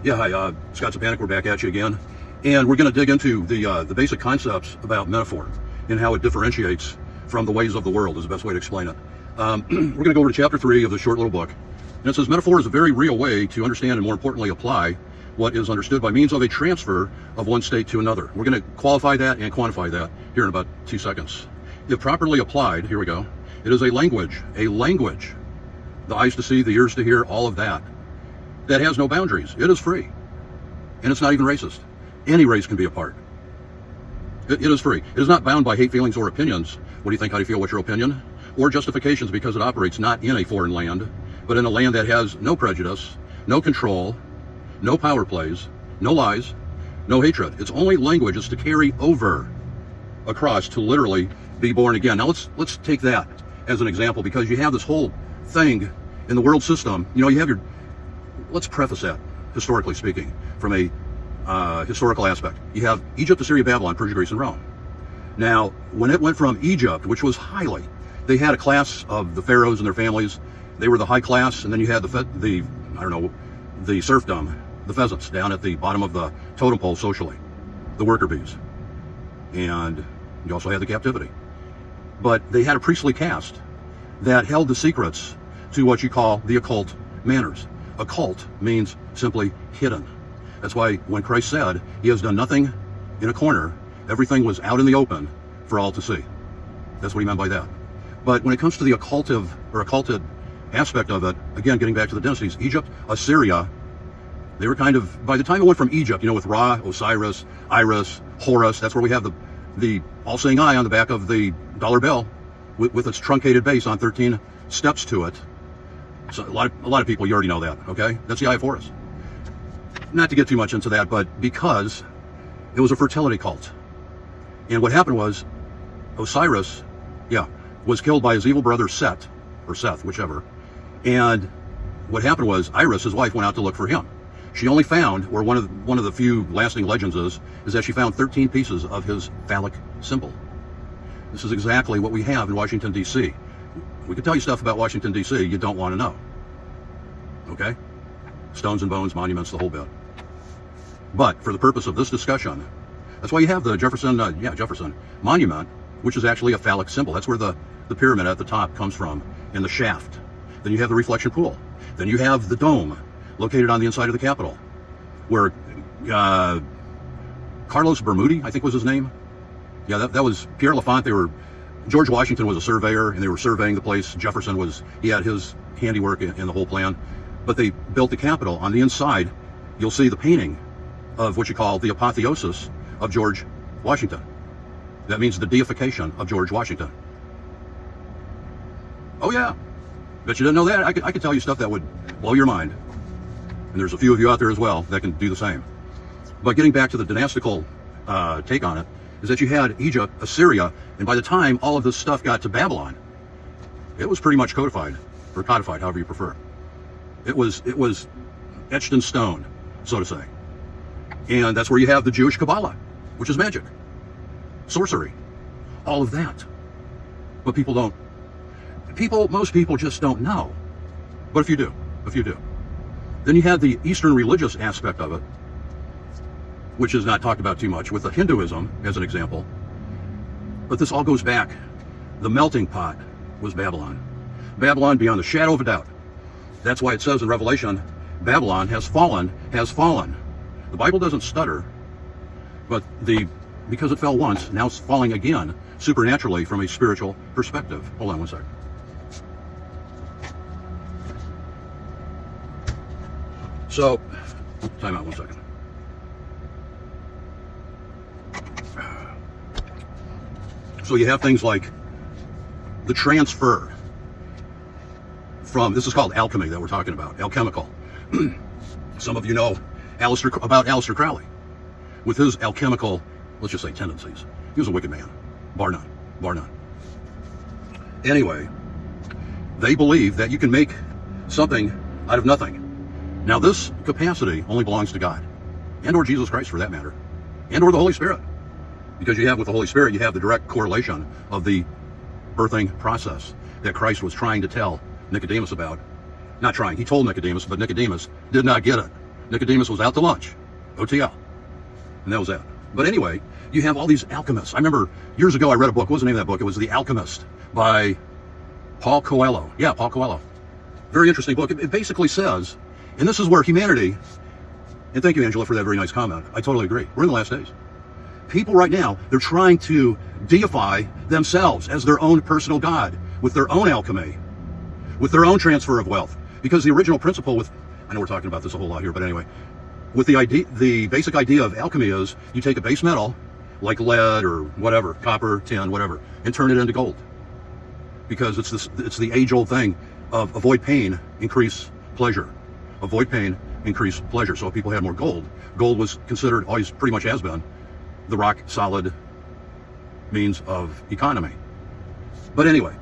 Yeah, hi, Scott Sapanic, we're back at you again. And we're going to dig into the basic concepts about metaphor and how it differentiates from the ways of the world is the best way to explain it. We're going to go over to chapter 3 of the short little book. And it says, metaphor is a very real way to understand and more importantly apply what is understood by means of a transfer of one state to another. We're going to qualify that and quantify that here in about 2 seconds. If properly applied, here we go, it is a language, the eyes to see, the ears to hear, all of that has no boundaries. It is free. And it's not even racist. Any race can be a part. It is free. It is not bound by hate feelings or opinions. What do you think? How do you feel? What's your opinion? Or justifications, because it operates not in a foreign land, but in a land that has no prejudice, no control, no power plays, no lies, no hatred. Its only language is to carry over across, to literally be born again. Now let's take that as an example, because you have this whole thing in the world system. You know, you have your, let's preface that, historically speaking, from a historical aspect. You have Egypt, Assyria, Babylon, Persia, Greece, and Rome. Now, when it went from Egypt, which was highly, they had a class of the pharaohs and their families. They were the high class, and then you had the serfdom, the pheasants down at the bottom of the totem pole socially, the worker bees. And you also had the captivity. But they had a priestly caste that held the secrets to what you call the occult manners. Occult means simply hidden. That's why when Christ said he has done nothing in a corner, everything was out in the open for all to see. That's what he meant by that. But when it comes to the occulted aspect of it, again, getting back to the dynasties, Egypt, Assyria, they were kind of, by the time it went from Egypt, you know, with Ra, Osiris, Iris, Horus, that's where we have the all-seeing eye on the back of the dollar bill with its truncated base on 13 steps to it. So a lot of people, you already know that, okay? That's the Eye of Horus. Not to get too much into that, but because it was a fertility cult. And what happened was Osiris, was killed by his evil brother Set, or Seth, whichever. And what happened was Iris, his wife, went out to look for him. She only found, or one of the few lasting legends is that she found 13 pieces of his phallic symbol. This is exactly what we have in Washington, D.C. We could tell you stuff about Washington, D.C. you don't want to know. Okay? Stones and bones, monuments, the whole bit. But for the purpose of this discussion, that's why you have the Jefferson monument, which is actually a phallic symbol. That's where the pyramid at the top comes from, in the shaft. Then you have the reflection pool. Then you have the dome located on the inside of the Capitol, where Carlos Bermudi, I think was his name. Yeah, that was Pierre L'Enfant. George Washington was a surveyor, and they were surveying the place. Jefferson he had his handiwork in the whole plan. But they built the Capitol. On the inside, you'll see the painting of what you call the apotheosis of George Washington. That means the deification of George Washington. Oh yeah, bet you didn't know that. I could tell you stuff that would blow your mind. And there's a few of you out there as well that can do the same. But getting back to the dynastical take on it, is that you had Egypt, Assyria, and by the time all of this stuff got to Babylon, it was pretty much codified, or codified, however you prefer. It was etched in stone, so to say. And that's where you have the Jewish Kabbalah, which is magic, sorcery, all of that. But most people just don't know. But if you do. Then you had the Eastern religious aspect of it, which is not talked about too much, with the Hinduism as an example. But this all goes back. The melting pot was Babylon. Babylon beyond the shadow of a doubt. That's why it says in Revelation, Babylon has fallen. The Bible doesn't stutter, but because it fell once, now it's falling again, supernaturally from a spiritual perspective. Hold on one second. So, time out 1 second. So you have things like the transfer from, this is called alchemy that we're talking about, alchemical. Some of you know about Aleister Crowley with his alchemical, let's just say, tendencies. He was a wicked man, bar none. Anyway, they believe that you can make something out of nothing. Now this capacity only belongs to God, and or Jesus Christ for that matter, and or the Holy Spirit. Because you have with the Holy Spirit, you have the direct correlation of the birthing process that Christ was trying to tell Nicodemus about. Not trying, he told Nicodemus, but Nicodemus did not get it. Nicodemus was out to lunch. OTL. And that was that. But anyway, you have all these alchemists. I remember years ago I read a book. What was the name of that book? It was The Alchemist by Paul Coelho. Yeah, Paul Coelho. Very interesting book. It basically says, and this is where humanity, and thank you, Angela, for that very nice comment. I totally agree. We're in the last days. People right now, they're trying to deify themselves as their own personal God with their own alchemy, with their own transfer of wealth. Because the original principle with, I know we're talking about this a whole lot here, but anyway, with the basic idea of alchemy is you take a base metal, like lead or whatever, copper, tin, whatever, and turn it into gold. Because it's the age-old thing of avoid pain, increase pleasure. Avoid pain, increase pleasure. So if people had more gold, gold was considered, always pretty much has been, the rock solid means of economy. But anyway,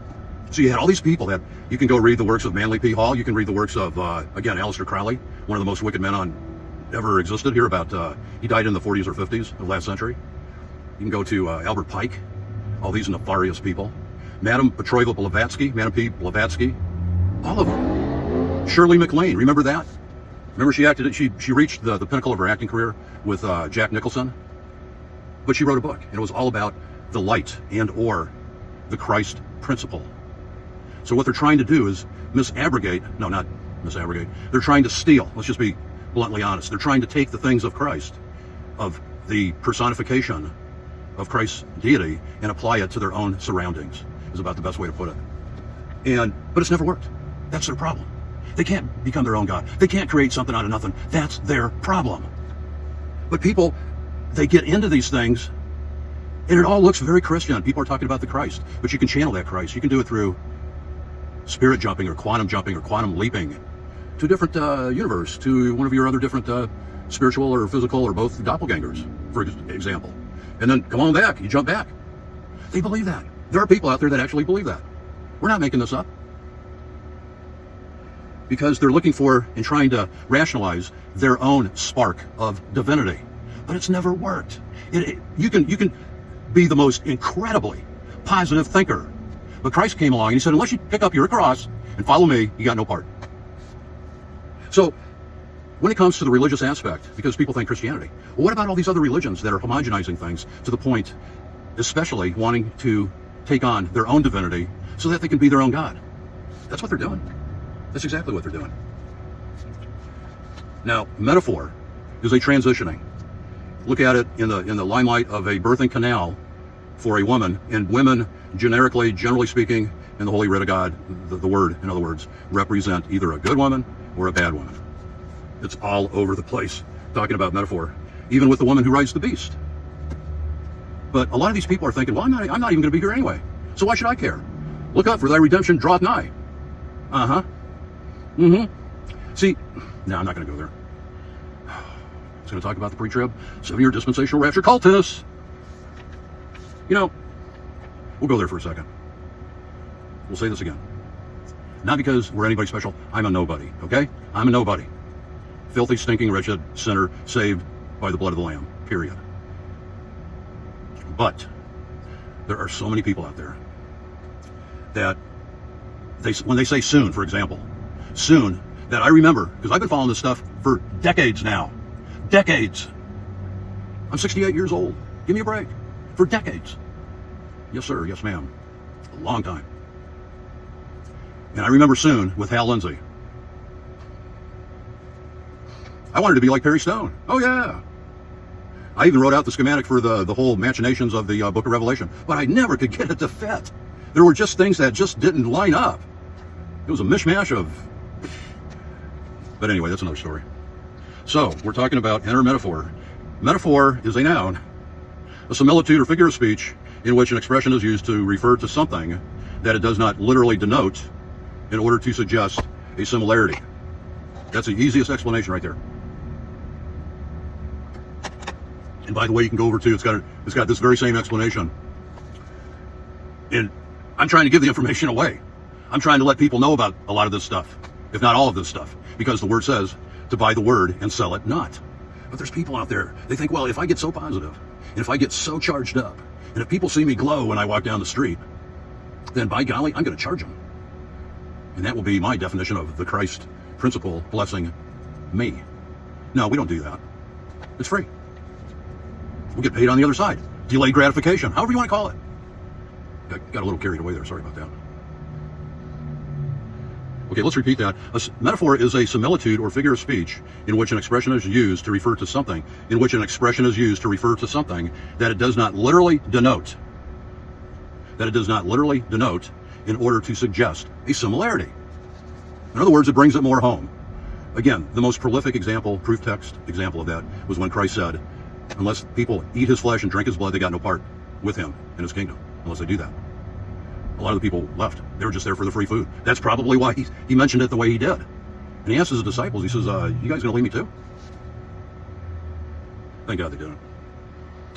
so you had all these people that you can go read the works of Manly P. Hall. You can read the works of, again, Aleister Crowley, one of the most wicked men on ever existed here. He died in the 40s or 50s of last century. You can go to Albert Pike, all these nefarious people. Madame Petrova Blavatsky, Madame P. Blavatsky, all of them. Shirley MacLaine, remember that? Remember she reached the pinnacle of her acting career with Jack Nicholson? But she wrote a book, and it was all about the light and or the Christ principle. So what they're trying to do is they're trying to steal. Let's just be bluntly honest. They're trying to take the things of Christ, of the personification of Christ's deity, and apply it to their own surroundings, is about the best way to put it. But it's never worked. That's their problem. They can't become their own God. They can't create something out of nothing. That's their problem. But people, they get into these things, and it all looks very Christian. People are talking about the Christ, but you can channel that Christ. You can do it through spirit jumping or quantum leaping to a different universe, to one of your other different spiritual or physical or both doppelgangers, for example. And then come on back, you jump back. They believe that. There are people out there that actually believe that. We're not making this up. Because they're looking for and trying to rationalize their own spark of divinity. But it's never worked. You can be the most incredibly positive thinker. But Christ came along and he said, unless you pick up your cross and follow me, you got no part. So when it comes to the religious aspect, because people think Christianity, well, what about all these other religions that are homogenizing things to the point, especially wanting to take on their own divinity so that they can be their own God? That's what they're doing. That's exactly what they're doing. Now, metaphor is a transitioning. Look at it in the limelight of a birthing canal for a woman, and women generally speaking, in the Holy Writ of God, the word, in other words, represent either a good woman or a bad woman. It's all over the place talking about metaphor, even with the woman who rides the beast. But a lot of these people are thinking, well, I'm not even going to be here anyway, so why should I care? Look up, for thy redemption draweth nigh. See, no, I'm not going to go there. It's going to talk about the pre-trib, 7-year dispensational rapture cultists. You know, we'll go there for a second. We'll say this again. Not because we're anybody special. I'm a nobody, okay? I'm a nobody. Filthy, stinking, wretched sinner saved by the blood of the Lamb, period. But there are so many people out there that when they say soon, for example, soon, that I remember, because I've been following this stuff for decades now. Decades. I'm 68 years old. Give me a break. For decades. Yes, sir. Yes, ma'am. A long time. And I remember soon with Hal Lindsey. I wanted to be like Perry Stone. Oh, yeah. I even wrote out the schematic for the whole machinations of the book of Revelation. But I never could get it to fit. There were just things that just didn't line up. It was a mishmash of... But anyway, that's another story. So, we're talking about inner metaphor. Metaphor is a noun, a similitude or figure of speech in which an expression is used to refer to something that it does not literally denote in order to suggest a similarity. That's the easiest explanation right there. And by the way, you can go over to, it's got this very same explanation. And I'm trying to give the information away. I'm trying to let people know about a lot of this stuff, if not all of this stuff, because the word says to buy the word and sell it not. But there's people out there, they think, well, if I get so positive, and if I get so charged up, and if people see me glow when I walk down the street, then by golly, I'm going to charge them. And that will be my definition of the Christ principle blessing me. No, we don't do that. It's free. We'll get paid on the other side. Delayed gratification, however you want to call it. Got a little carried away there. Sorry about that. Okay, let's repeat that. A metaphor is a similitude or figure of speech in which an expression is used to refer to something, that it does not literally denote, in order to suggest a similarity. In other words, it brings it more home. Again, the most prolific example, proof text example of that was when Christ said, unless people eat his flesh and drink his blood, they got no part with him in his kingdom, unless they do that. A lot of the people left. They were just there for the free food. That's probably why he mentioned it the way he did. And he asked his disciples, he says, you guys gonna leave me too? Thank God they didn't.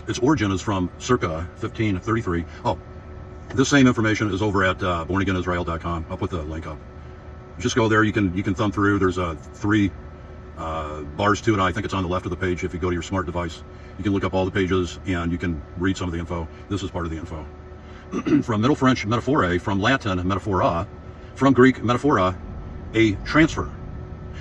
Its origin is from circa 1533. Oh, this same information is over at bornagainisrael.com. I'll put the link up. Just go there, you can thumb through. There's 3 bars to it. I think it's on the left of the page. If you go to your smart device, you can look up all the pages and you can read some of the info. This is part of the info. From Middle French metaphore, from Latin metaphora, from Greek metaphora, a transfer,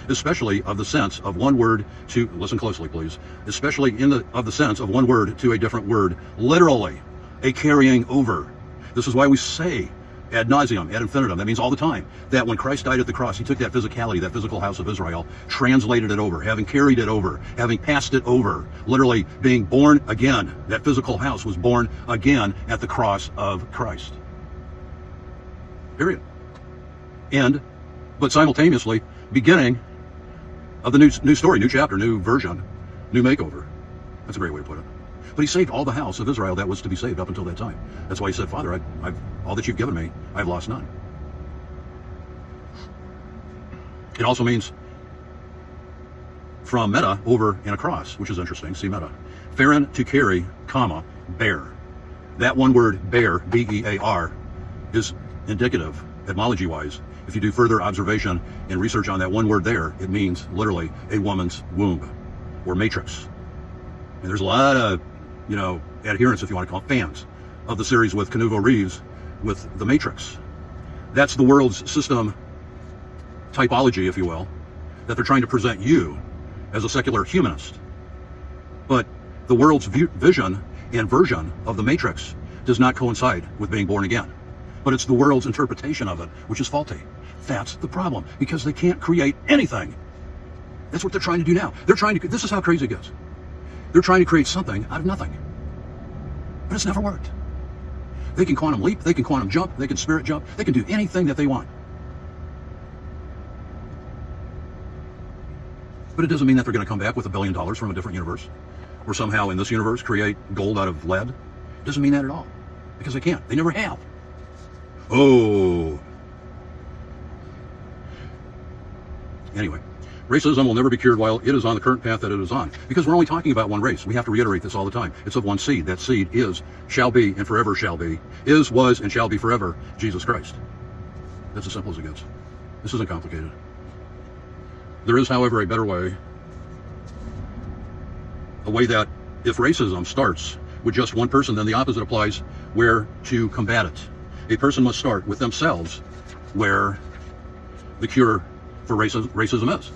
especially of the sense of one word to, listen closely please, especially of the sense of one word to a different word, literally, a carrying over. This is why we say ad nauseum, ad infinitum, that means all the time, that when Christ died at the cross, he took that physicality, that physical house of Israel, translated it over, having carried it over, having passed it over, literally being born again. That physical house was born again at the cross of Christ. Period. But simultaneously, beginning of the new story, new chapter, new version, new makeover. That's a great way to put it. But he saved all the house of Israel that was to be saved up until that time. That's why he said, Father, I've all that you've given me, I've lost none. It also means from meta, over and across, which is interesting. See meta. Pharen, to carry, comma, bear. That one word, bear, B-E-A-R, is indicative, etymology-wise. If you do further observation and research on that one word there, it means literally a woman's womb or matrix. And there's a lot of, adherents, if you want to call it, fans of the series with Keanu Reeves with The Matrix. That's the world's system typology, if you will, that they're trying to present you as a secular humanist. But the world's vision and version of the Matrix does not coincide with being born again. But it's the world's interpretation of it, which is faulty. That's the problem, because they can't create anything. That's what they're trying to do now. This is how crazy it gets. They're trying to create something out of nothing. But it's never worked. They can quantum leap, they can quantum jump, they can spirit jump, they can do anything that they want. But it doesn't mean that they're going to come back with $1 billion from a different universe, or somehow in this universe create gold out of lead. It doesn't mean that at all, because they can't. They never have. Oh. Anyway, racism will never be cured while it is on the current path that it is on, because we're only talking about one race. We have to reiterate this all the time. It's of one seed. That seed is, shall be, and forever shall be, is, was, and shall be forever, Jesus Christ. That's as simple as it gets. This isn't complicated. There is, however, a better way, a way that if racism starts with just one person, then the opposite applies, where to combat it. A person must start with themselves, where the cure for racism is.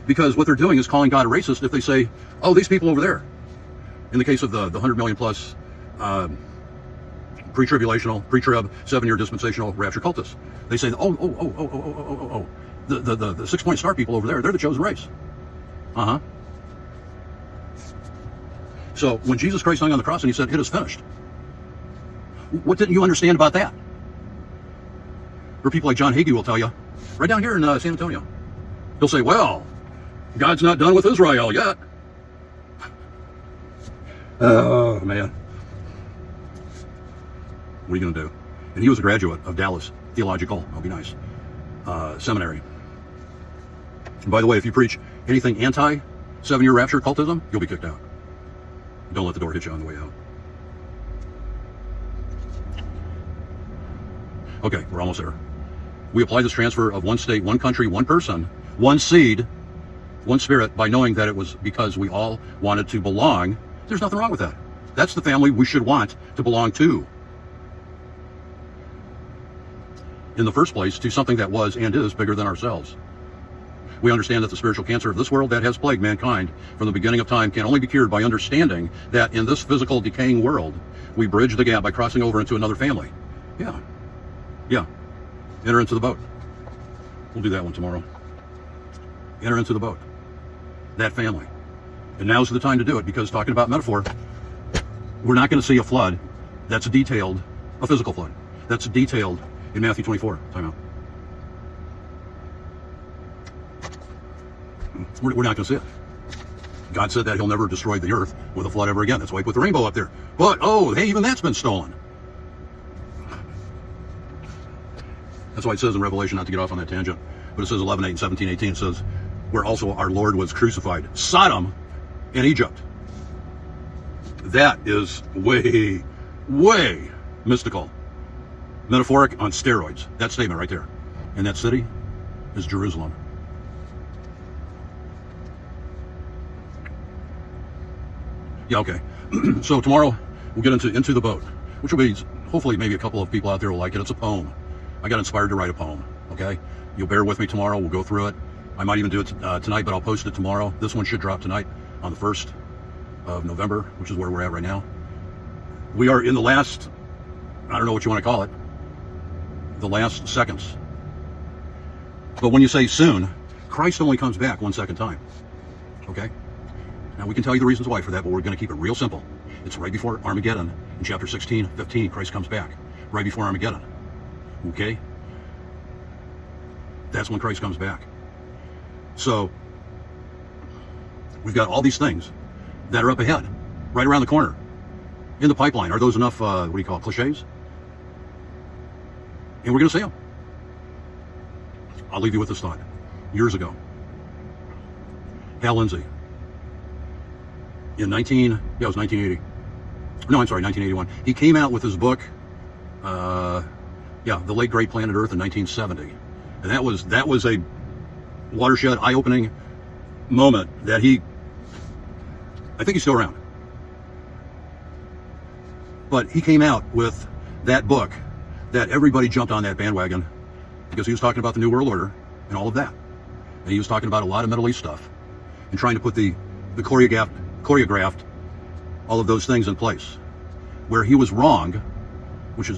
Because what they're doing is calling God a racist if they say, oh, these people over there, in the case of the 100 million plus pre-tribulational, pre-trib, 7-year dispensational rapture cultists, they say, the 6-point star people over there, they're the chosen race. So when Jesus Christ hung on the cross and he said, it is finished, what didn't you understand about that? Or people like John Hagee will tell you, right down here in San Antonio, he'll say, well, God's not done with Israel yet. Oh, man. What are you going to do? And he was a graduate of Dallas Theological, I'll be nice, seminary. And by the way, if you preach anything anti-7-year rapture cultism, you'll be kicked out. Don't let the door hit you on the way out. Okay, we're almost there. We apply this transfer of one state, one country, one person, one seed, one spirit, by knowing that it was because we all wanted to belong. There's nothing wrong with that. That's the family we should want to belong to. In the first place, to something that was and is bigger than ourselves. We understand that the spiritual cancer of this world that has plagued mankind from the beginning of time can only be cured by understanding that in this physical decaying world, we bridge the gap by crossing over into another family. Yeah. Yeah. Enter into the boat. We'll do that one tomorrow. Enter into the boat. That family. And now's the time to do it, because talking about metaphor, we're not going to see a flood that's detailed, a physical flood, that's detailed in Matthew 24. Time out. We're not going to see it. God said that he'll never destroy the earth with a flood ever again. That's why he put the rainbow up there. But, oh, hey, even that's been stolen. That's why it says in Revelation, not to get off on that tangent, but it says 11:8 and 17:18, it says, where also our Lord was crucified. Sodom and Egypt. That is way, way mystical. Metaphoric on steroids. That statement right there. And that city is Jerusalem. Yeah, okay. So tomorrow we'll get into the boat, which will be, hopefully maybe a couple of people out there will like it. It's a poem. I got inspired to write a poem, okay? You'll bear with me tomorrow. We'll go through it. I might even do it tonight, but I'll post it tomorrow. This one should drop tonight on the 1st of November, which is where we're at right now. We are in the last, I don't know what you want to call it, the last seconds. But when you say soon, Christ only comes back one second time, okay? Now, we can tell you the reasons why for that, but we're going to keep it real simple. It's right before Armageddon. In chapter 16, 15, Christ comes back. Right before Armageddon. Okay? That's when Christ comes back. So, we've got all these things that are up ahead, right around the corner, in the pipeline. Are those enough, what do you call it, cliches? And we're going to see them. I'll leave you with this thought. Years ago, Hal Lindsey, in 1980. No, I'm sorry, 1981. He came out with his book, The Late Great Planet Earth in 1970. And that was a watershed, eye-opening moment that I think he's still around. But he came out with that book that everybody jumped on that bandwagon because he was talking about the New World Order and all of that. And he was talking about a lot of Middle East stuff and trying to put the choreographed all of those things in place. Where he was wrong, which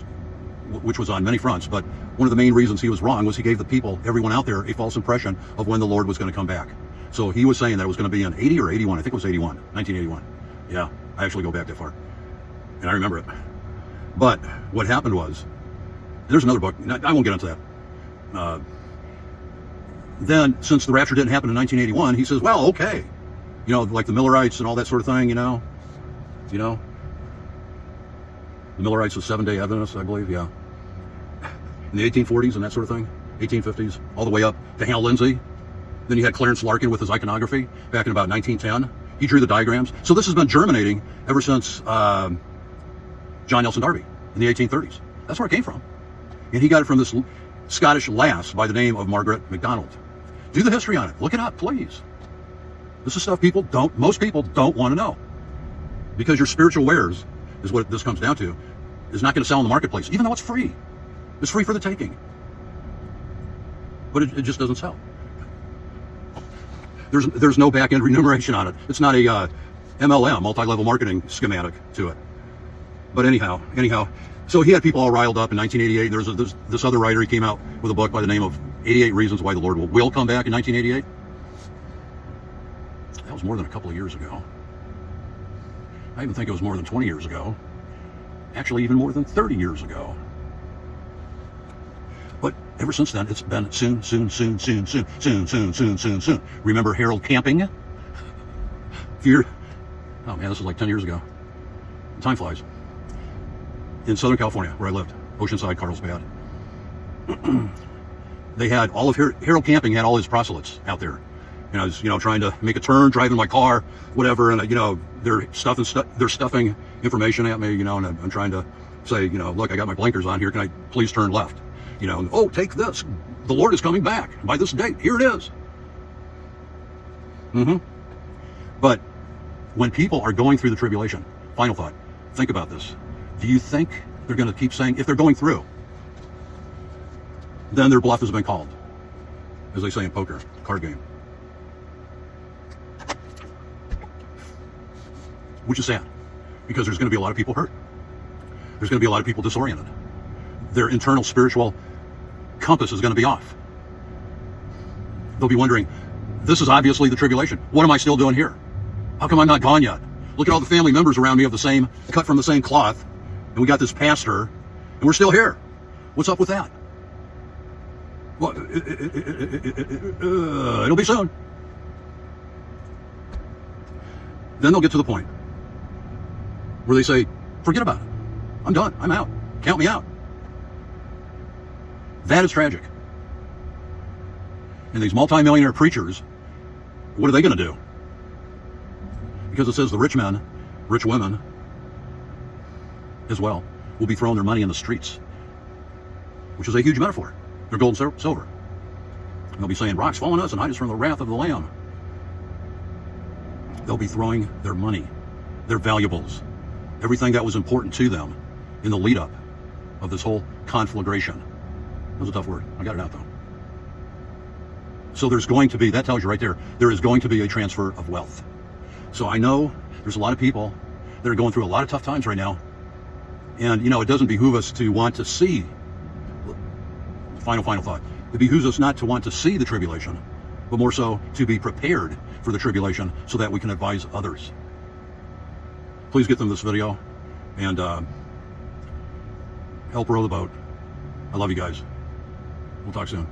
was on many fronts, but one of the main reasons he was wrong was he gave the people, everyone out there, a false impression of when the Lord was going to come back. So he was saying that it was going to be in 80 or 81. I think it was 81, 1981. Yeah, I actually go back that far. And I remember it. But what happened was, there's another book, I won't get into that. Then, since the rapture didn't happen in 1981, he says, well, okay. You know, like the Millerites and all that sort of thing, you know. The Millerites was Seven-Day Adventists, I believe, yeah. In the 1840s and that sort of thing, 1850s, all the way up to Hal Lindsey. Then you had Clarence Larkin with his iconography back in about 1910. He drew the diagrams. So this has been germinating ever since John Nelson Darby in the 1830s. That's where it came from. And he got it from this Scottish lass by the name of Margaret MacDonald. Do the history on it. Look it up, please. This is stuff most people don't want to know. Because your spiritual wares, is what this comes down to, is not going to sell in the marketplace, even though it's free. It's free for the taking. But it just doesn't sell. There's no back-end remuneration on it. It's not a MLM, multi-level marketing schematic to it. But anyhow, so he had people all riled up in 1988. There's this other writer, he came out with a book by the name of 88 Reasons Why the Lord Will Come Back in 1988. That was more than a couple of years ago. I even think it was more than 20 years ago. Actually, even more than 30 years ago. But ever since then, it's been soon. Remember Harold Camping? Fear. Oh man, this is like 10 years ago. Time flies. In Southern California, where I lived, Oceanside, Carlsbad. They had all of Harold Camping had all his proselytes out there. And I was, trying to make a turn, driving my car, whatever, and they're stuffing information at me, and I'm trying to say, look, I got my blinkers on here. Can I please turn left? Oh, take this. The Lord is coming back by this date. Here it is. But when people are going through the tribulation, final thought, think about this. Do you think they're going to keep saying, if they're going through, then their bluff has been called, as they say in poker, card game? which is sad, because there's going to be a lot of people hurt. There's going to be a lot of people disoriented. Their internal spiritual compass is going to be off. They'll be wondering, this is obviously the tribulation. What am I still doing here? How come I'm not gone yet? Look at all the family members around me of the same, cut from the same cloth, and we got this pastor, and we're still here. What's up with that? Well, it'll be soon. Then they'll get to the point where they say, forget about it. I'm done. I'm out. Count me out. That is tragic. And these multimillionaire preachers, what are they going to do? Because it says the rich men, rich women as well, will be throwing their money in the streets, which is a huge metaphor. They're gold and silver. And they'll be saying, rocks fall on us and hide us from the wrath of the Lamb. They'll be throwing their money, their valuables, everything that was important to them in the lead up of this whole conflagration. That was a tough word. I got it out though. So there's going to be, that tells you right there is going to be a transfer of wealth. So I know there's a lot of people that are going through a lot of tough times right now. And, you know, it doesn't behoove us to want to see, final thought, it behooves us not to want to see the tribulation, but more so to be prepared for the tribulation so that we can advise others. Please get them this video and help row the boat. I love you guys. We'll talk soon.